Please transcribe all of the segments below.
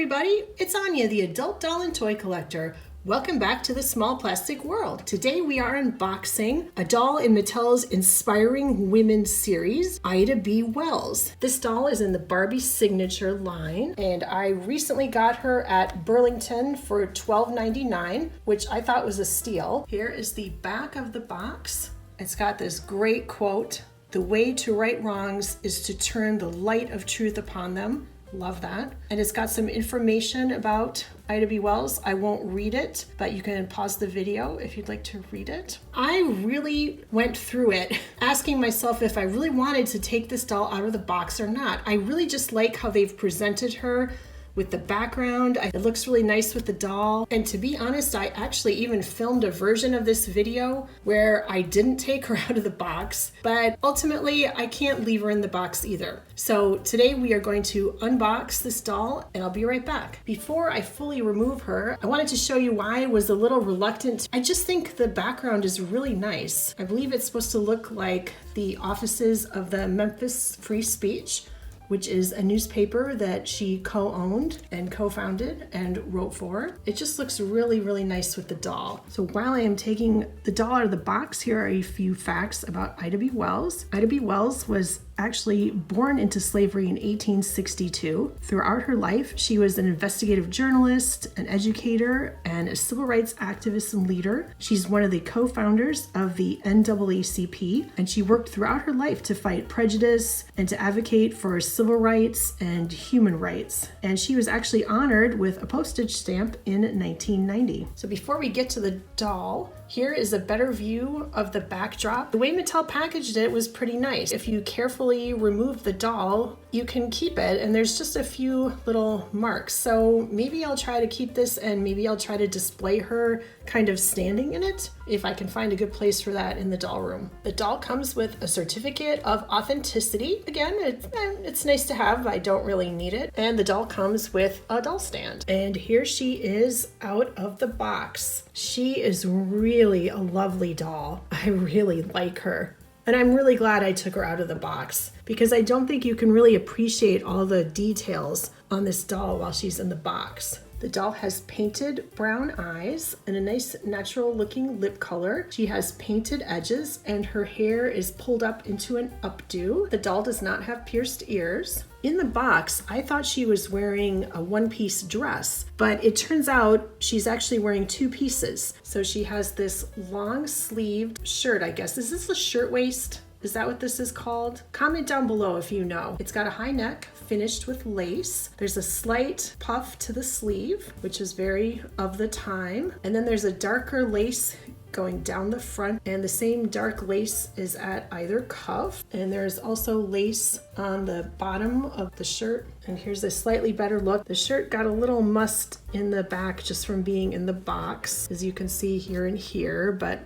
everybody, it's Anya, the adult doll and toy collector. Welcome back to the Small Plastic World. Today we are unboxing a doll in Mattel's Inspiring Women series, Ida B. Wells. This doll is in the Barbie Signature line, and I recently got her at Burlington for $12.99, which I thought was a steal. Here is the back of the box. It's got this great quote, "The way to right wrongs is to turn the light of truth upon them." Love that. And it's got some information about Ida B. Wells. I won't read it, but you can pause the video if you'd like to read it. I really went through it asking myself if I really wanted to take this doll out of the box or not. I really just like how they've presented her with the background. It looks really nice with the doll. And to be honest, I actually even filmed a version of this video where I didn't take her out of the box, but ultimately I can't leave her in the box either. So today we are going to unbox this doll and I'll be right back. Before I fully remove her, I wanted to show you why I was a little reluctant. I just think the background is really nice. I believe it's supposed to look like the offices of the Memphis Free Speech, which is a newspaper that she co-owned and co-founded and wrote for. It just looks really, really nice with the doll. So while I am taking the doll out of the box, here are a few facts about Ida B. Wells. Ida B. Wells was actually born into slavery in 1862. Throughout her life, she was an investigative journalist, an educator, and a civil rights activist and leader. She's one of the co-founders of the NAACP, and she worked throughout her life to fight prejudice and to advocate for civil rights and human rights. And she was actually honored with a postage stamp in 1990. So before we get to the doll, here is a better view of the backdrop. The way Mattel packaged it was pretty nice. If you carefully remove the doll, you can keep it, and there's just a few little marks. So maybe I'll try to keep this, and maybe I'll try to display her kind of standing in it, if I can find a good place for that in the doll room. The doll comes with a certificate of authenticity. Again, it's nice to have, I don't really need it. And the doll comes with a doll stand. And here she is out of the box. She is really a lovely doll. I really like her. And I'm really glad I took her out of the box because I don't think you can really appreciate all the details on this doll while she's in the box. The doll has painted brown eyes and a nice natural looking lip color. She has painted edges and her hair is pulled up into an updo. The doll does not have pierced ears. In the box, I thought she was wearing a one-piece dress, but it turns out she's actually wearing two pieces. So she has this long-sleeved shirt, I guess. Is this a shirtwaist? Is that what this is called? Comment down below if you know. It's got a high neck finished with lace. There's a slight puff to the sleeve, which is very of the time. And then there's a darker lace going down the front, and the same dark lace is at either cuff. And there's also lace on the bottom of the shirt. And here's a slightly better look. The shirt got a little must in the back just from being in the box, as you can see here and here, but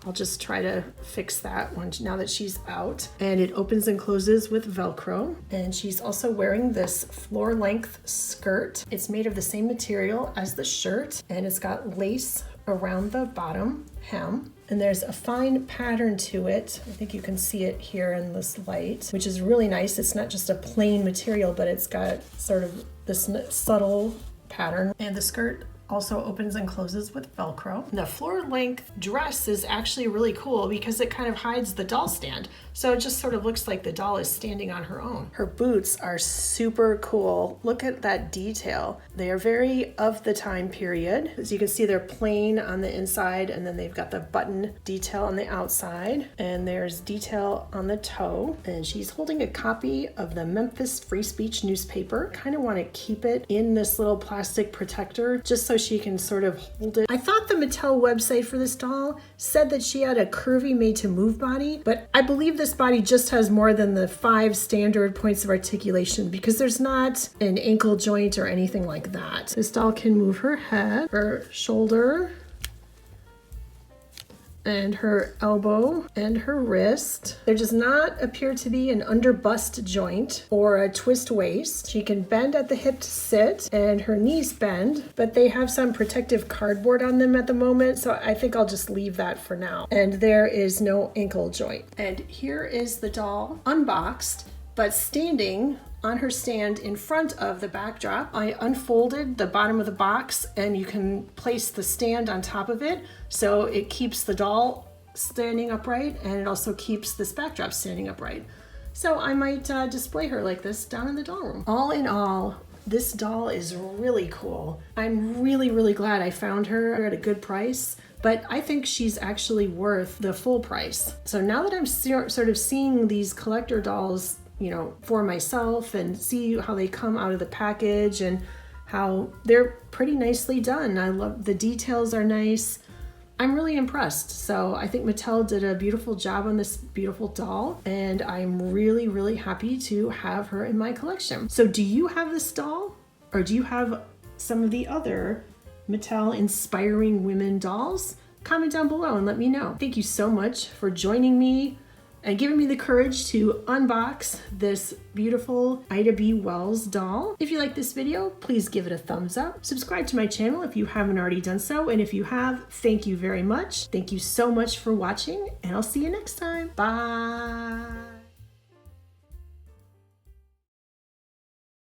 I'll just try to fix that one now that she's out. And it opens and closes with Velcro. And she's also wearing this floor length skirt. It's made of the same material as the shirt, and it's got lace around the bottom hem. And there's a fine pattern to it. I think you can see it here in this light, which is really nice. It's not just a plain material, but it's got sort of this subtle pattern. And the skirt also opens and closes with Velcro. The floor length dress is actually really cool because it kind of hides the doll stand. So it just sort of looks like the doll is standing on her own. Her boots are super cool. Look at that detail. They are very of the time period. As you can see, they're plain on the inside, and then they've got the button detail on the outside, and there's detail on the toe. And she's holding a copy of the Memphis Free Speech newspaper. Kind of want to keep it in this little plastic protector just so she can sort of hold it. I thought the Mattel website for this doll said that she had a curvy made to move body, but I believe this body just has more than the 5 standard points of articulation because there's not an ankle joint or anything like that. This doll can move her head, her shoulder, and her elbow and her wrist. There does not appear to be an under bust joint or a twist waist. She can bend at the hip to sit, and her knees bend, but they have some protective cardboard on them at the moment, so I think I'll just leave that for now. And there is no ankle joint. And here is the doll unboxed. But standing on her stand in front of the backdrop, I unfolded the bottom of the box and you can place the stand on top of it so it keeps the doll standing upright and it also keeps this backdrop standing upright. So I might display her like this down in the doll room. All in all, this doll is really cool. I'm really glad I found her at a good price, but I think she's actually worth the full price. So now that I'm sort of seeing these collector dolls, you know, for myself and see how they come out of the package and how they're pretty nicely done. I love the details are nice. I'm really impressed. So I think Mattel did a beautiful job on this beautiful doll and I'm really happy to have her in my collection. So do you have this doll or do you have some of the other Mattel inspiring women dolls? Comment down below and let me know. Thank you so much for joining me and giving me the courage to unbox this beautiful Ida B. Wells doll. If you like this video, please give it a thumbs up. Subscribe to my channel if you haven't already done so. And if you have, thank you very much. Thank you so much for watching and I'll see you next time. Bye.